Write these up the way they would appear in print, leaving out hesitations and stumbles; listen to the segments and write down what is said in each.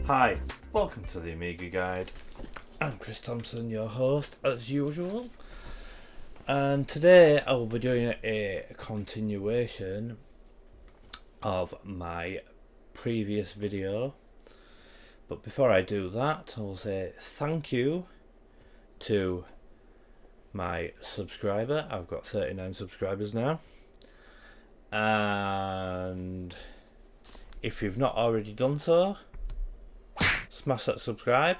Hi, welcome to the Amiga Guide. I'm Chris Thompson, your host as usual, and today I will be doing a continuation of my previous video. But before I do that, I will say thank you to my subscriber. I've got 39 subscribers now, and if you've not already done so, smash that subscribe,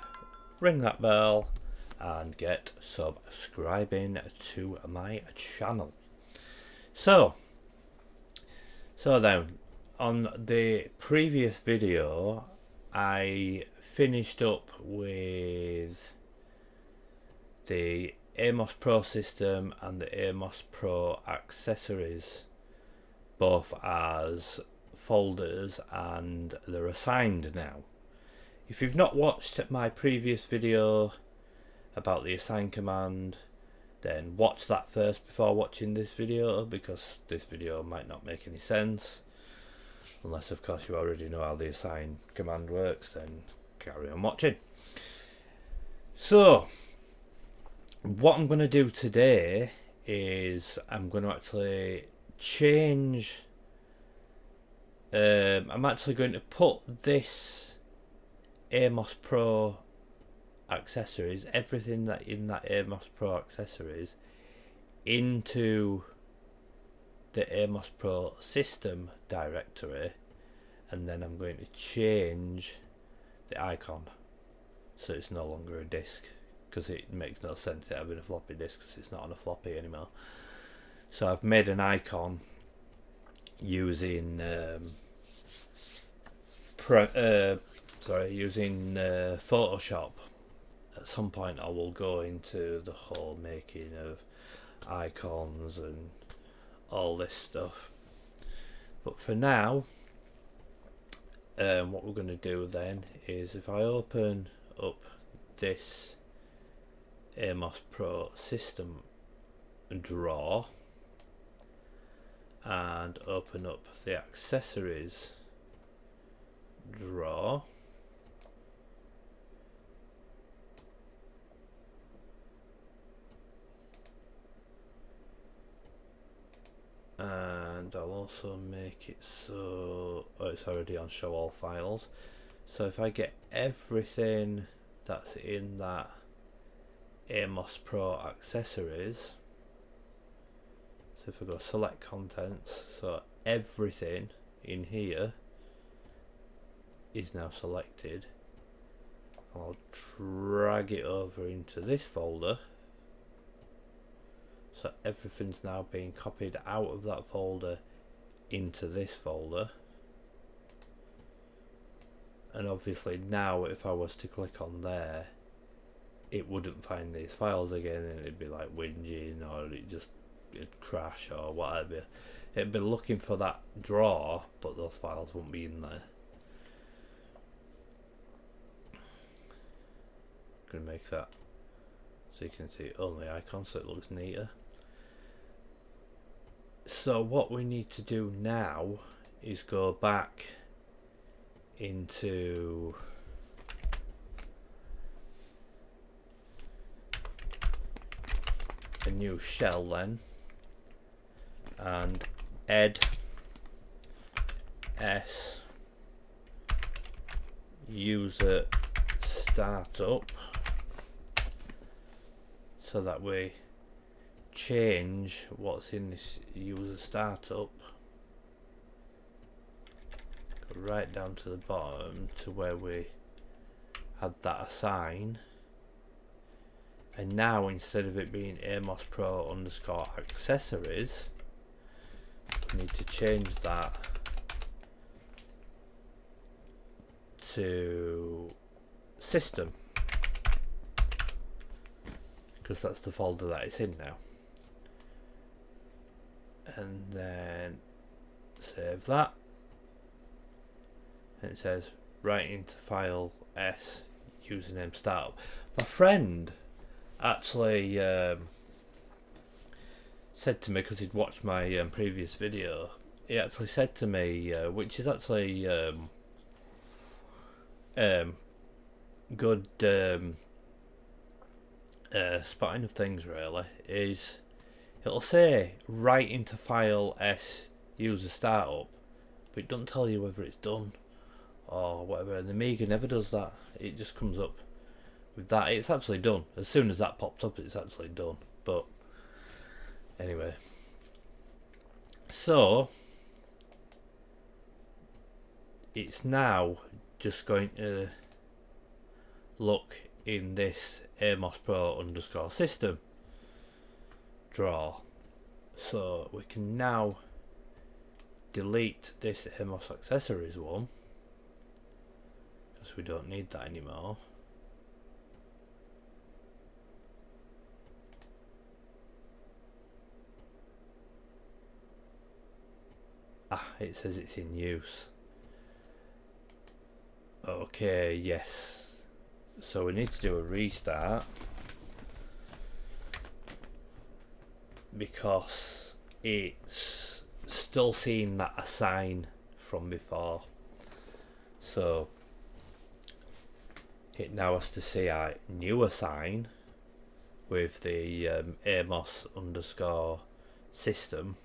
ring that bell, and get subscribing to my channel. So then, on the previous video, I finished up with the Amos Pro system and the Amos Pro accessories, both as folders, and they're assigned now. If you've not watched my previous video about the assign command, then watch that first before watching this video, because this video might not make any sense. Unless of course you already know how the assign command works, then carry on watching. So what I'm going to do today is I'm going to actually change, I'm actually going to put this Amos Pro accessories, everything that in that Amos Pro accessories, into the Amos Pro system directory, and then I'm going to change the icon so it's no longer a disk, because it makes no sense it having a floppy disk because it's not on a floppy anymore. So I've made an icon using using Photoshop. At some point I will go into the whole making of icons and all this stuff, but for now what we're going to do then is, if I open up this Amos Pro system drawer and open up the accessories drawer, and I'll also make it so it's already on show all files. So if I get everything that's in that Amos Pro accessories, so if I go select contents, so everything in here is now selected, I'll drag it over into this folder. So everything's now being copied out of that folder into this folder. And obviously now if I was to click on there, it wouldn't find these files again, and it'd be like whinging, or it'd crash or whatever. It'd be looking for that drawer, but those files won't be in there. I'm going to make that so you can see only icons, so it looks neater. So what we need to do now is go back into a new shell then, and ed s user startup, so that we change what's in this user startup, go right down to the bottom to where we had that assign, and now instead of it being Amos Pro underscore accessories, we need to change that to system, because that's the folder that it's in now. And then save that, and it says right into file S username startup. My friend actually said to me, because he'd watched my previous video, he actually said to me, which is actually good spotting of things really is it'll say write into file S user startup, but it doesn't tell you whether it's done or whatever, and the Amiga never does that. It just comes up with that. It's actually done. As soon as that pops up, it's actually done. But anyway, so it's now just going to look in this Amos Pro underscore system drawer. So we can now delete this Amos accessories one because we don't need that anymore. It says it's in use. Okay, yes. So we need to do a restart because it's still seeing that assign from before. So it now has to see our new assign with the Amos underscore system.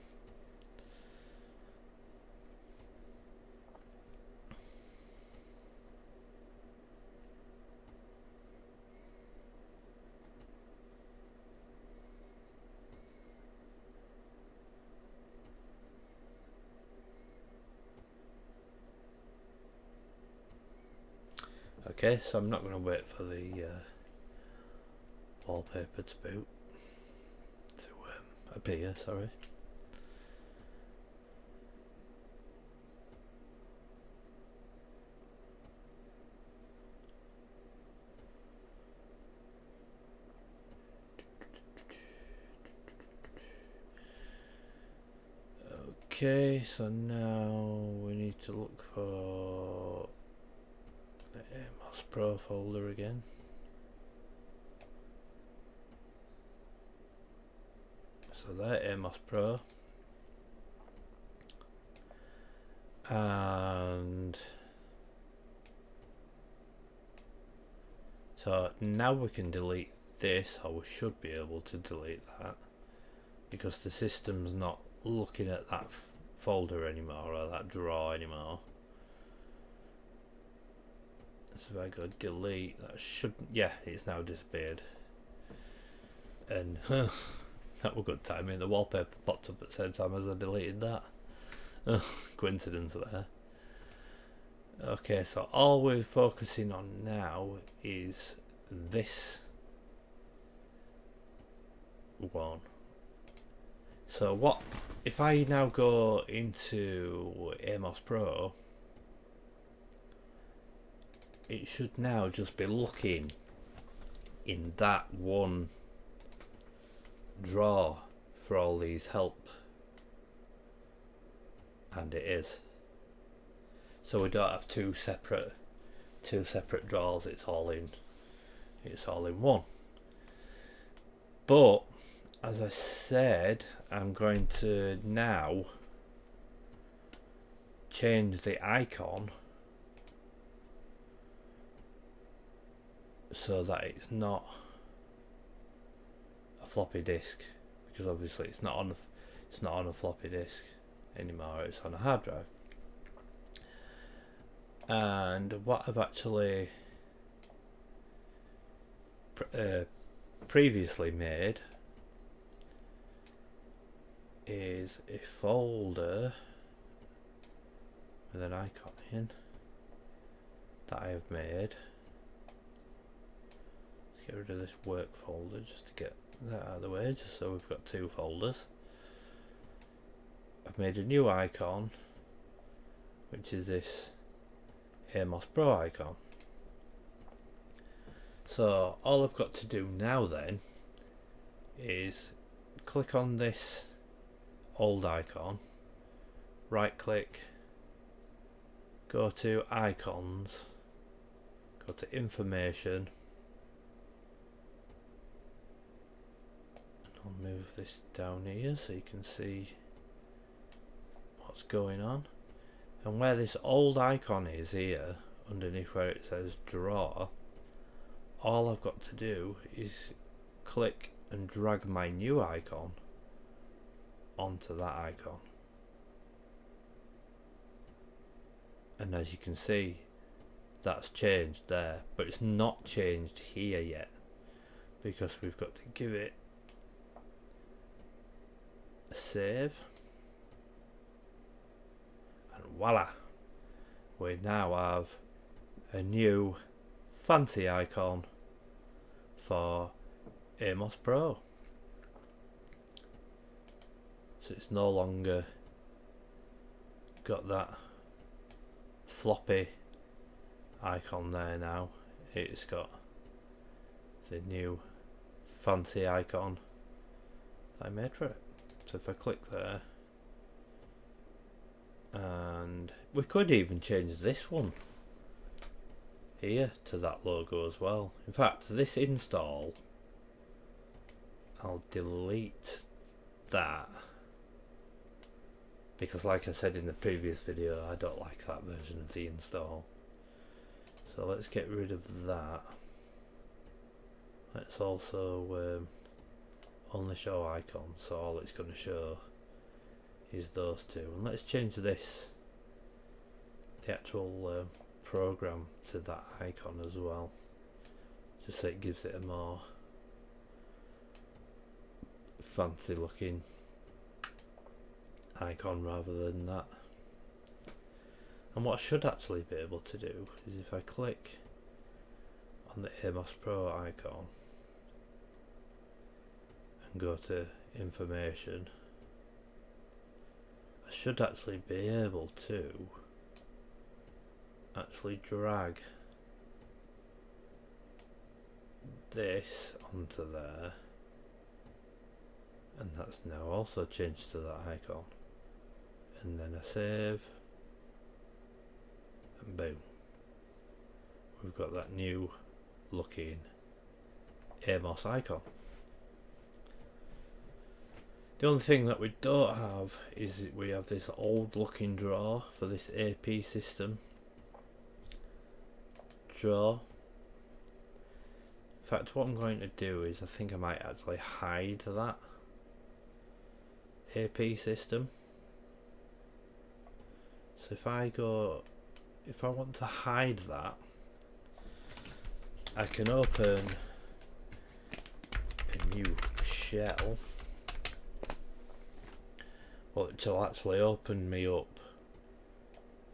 Okay, so I'm not going to wait for the wallpaper to appear, sorry. Okay, so now we need to look for the Amos Pro folder again. So there, Amos Pro. And so now we can delete this, or we should be able to delete that, because the system's not looking at that folder anymore, or that drawer anymore. So if I go delete, that should, yeah, it's now disappeared. And that was good timing. The wallpaper popped up at the same time as I deleted that. Coincidence there. Okay, so all we're focusing on now is this one. So what if I now go into Amos Pro? It should now just be looking in that one drawer for all these help, and it is. So we don't have two separate drawers. It's all in one. But as I said, I'm going to now change the icon so that it's not a floppy disk, because obviously it's not on a floppy disk anymore, it's on a hard drive. And what I've actually previously made is a folder with an icon in that I have made. Let's get rid of this work folder just to get that out of the way, just so we've got two folders. I've made a new icon, which is this Amos Pro icon. So all I've got to do now then is click on this old icon, right click, go to icons, go to information, and I'll move this down here so you can see what's going on. And where this old icon is here underneath where it says draw, all I've got to do is click and drag my new icon onto that icon. And as you can see, that's changed there, but it's not changed here yet because we've got to give it a save, and voila, we now have a new fancy icon for Amos Pro. So it's no longer got that floppy icon there now, it's got the new fancy icon that I made for it. So if I click there, and we could even change this one here to that logo as well. In fact, this install, I'll delete that because like I said in the previous video, I don't like that version of the install. So let's get rid of that. Let's also only show icons, so all it's going to show is those two. And let's change this, the actual program, to that icon as well, just so it gives it a more fancy looking icon rather than that. And what I should actually be able to do is if I click on the Amos Pro icon and go to information, I should actually be able to actually drag this onto there, and that's now also changed to that icon, and then I save, and boom, we've got that new looking Amos icon. The only thing that we don't have is we have this old looking drawer for this AP system drawer. In fact, what I'm going to do is I think I might actually hide that AP system. So if I want to hide that, I can open a new shell, which will actually open me up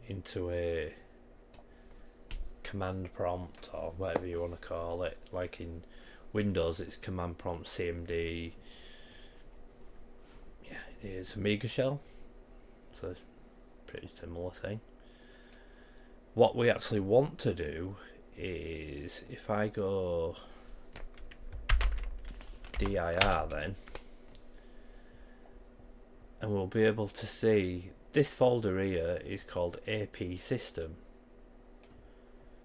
into a command prompt, or whatever you want to call it. Like in Windows it's command prompt CMD. Yeah, it is Amiga shell, so it's a pretty similar thing. What we actually want to do is if I go dir then, and we'll be able to see this folder here is called AP system.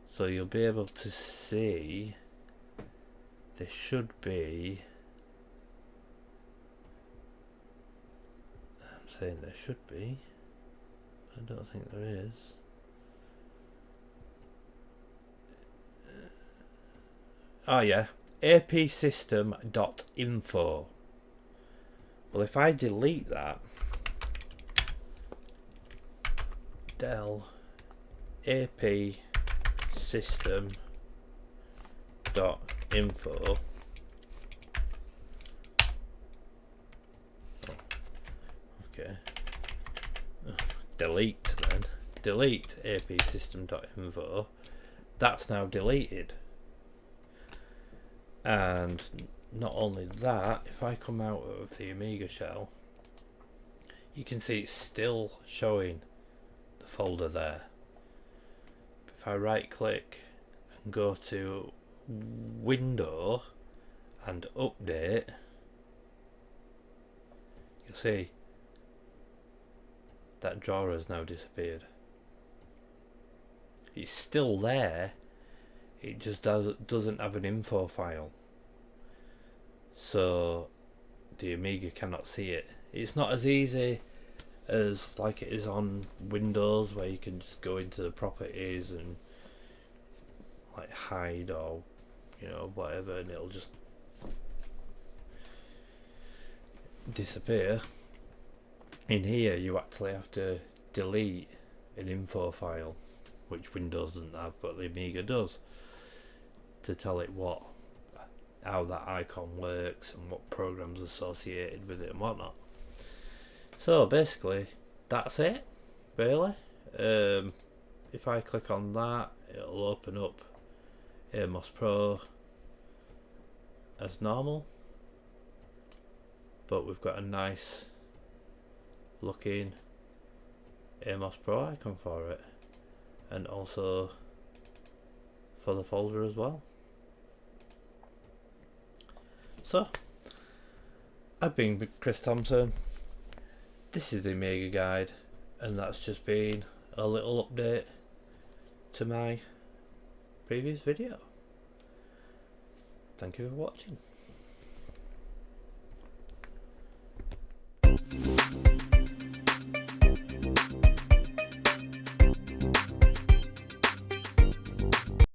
So you'll be able to see there should be, I'm saying there should be, I don't think there is. Oh yeah, apsystem.info. Well, if I delete that, del apsystem.info, okay, delete then, delete apsystem.info, that's now deleted. And not only that, if I come out of the Amiga shell, you can see it's still showing the folder there. If I right click and go to Window and Update, you'll see that drawer has now disappeared. It's still there, it just doesn't have an info file, so the Amiga cannot see it. It's not as easy as like it is on Windows, where you can just go into the properties and like hide or whatever, and it'll just disappear. In here you actually have to delete an info file, which Windows doesn't have but the Amiga does, to tell it how that icon works and what programs associated with it and whatnot. So basically that's it really. If I click on that, it'll open up Amos Pro as normal, but we've got a nice looking Amos Pro icon for it, and also for the folder as well. So I've been Chris Thompson, this is the Amiga Guide, and that's just been a little update to my previous video. Thank you for watching.